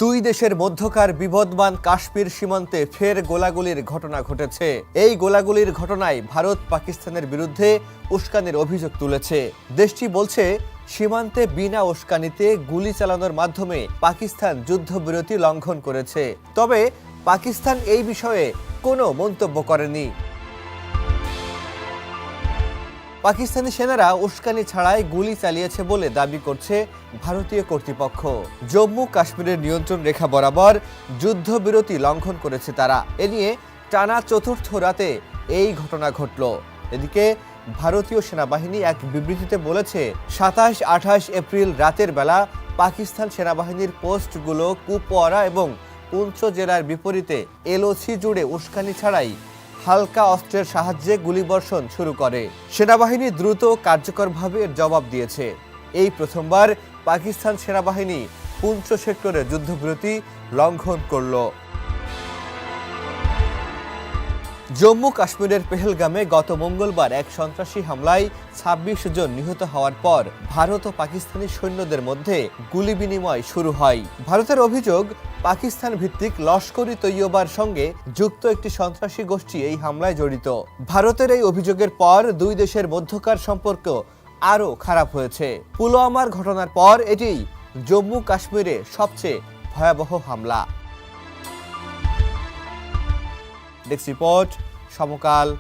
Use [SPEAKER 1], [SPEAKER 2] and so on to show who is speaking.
[SPEAKER 1] দুই দেশের মধ্যকার বিবদমান কাশ্মীর সীমান্তে ফের গোলাগুলির ঘটনা ঘটেছে। এই গোলাগুলির ঘটনায় ভারত পাকিস্তানের বিরুদ্ধে উস্কানির অভিযোগ তুলেছে। দেশটি বলছে, সীমান্তে বিনা উস্কানিতে গুলি চালানোর মাধ্যমে পাকিস্তান যুদ্ধবিরতি লঙ্ঘন করেছে। তবে পাকিস্তান এই বিষয়ে কোনো মন্তব্য করেনি। পাকিস্তানি সেনারা উস্কানি ছাড়াই গুলি চালিয়েছে বলে দাবি করছে ভারতীয় কর্তৃপক্ষ। জম্মু কাশ্মীরের নিয়ন্ত্রণ রেখা বরাবর যুদ্ধবিরতি লঙ্ঘন করেছে তারা। এ নিয়ে টানা চতুর্থ রাতে এই ঘটনা ঘটল। এদিকে ভারতীয় সেনাবাহিনী এক বিবৃতিতে বলেছে, 27-28 এপ্রিল রাতের বেলা পাকিস্তান সেনাবাহিনীর পোস্টগুলো কুপওয়ারা এবং পুঞ্চ জেলার বিপরীতে এলওসি জুড়ে উস্কানি ছাড়াই হালকা অস্ত্রের সাহায্যে গুলিবর্ষণ শুরু করে। সেনাবাহিনী দ্রুত কার্যকরভাবে এর জবাব দিয়েছে। এই প্রথমবার পাকিস্তান সেনাবাহিনী পুঞ্চ সেক্টরে যুদ্ধবিরতি লঙ্ঘন করল। জম্মু কাশ্মীরের পেহেলগামে গত মঙ্গলবার এক সন্ত্রাসী হামলায় 26 জন নিহত হওয়ার পর ভারত ও পাকিস্তানি সৈন্যদের মধ্যে গুলি বিনিময় শুরু হয়। ভারতের অভিযোগ, পাকিস্তান ভিত্তিক লস্কর-ই তৈয়বার সঙ্গে যুক্ত একটি সন্ত্রাসী গোষ্ঠী এই হামলায় জড়িত। ভারতের এই অভিযোগের পর দুই দেশের মধ্যকার সম্পর্ক আরও খারাপ হয়েছে। পুলওয়ামার ঘটনার পর এটি জম্মু কাশ্মীরে সবচেয়ে ভয়াবহ হামলা। ডেস্ক রিপোর্ট, সমকাল।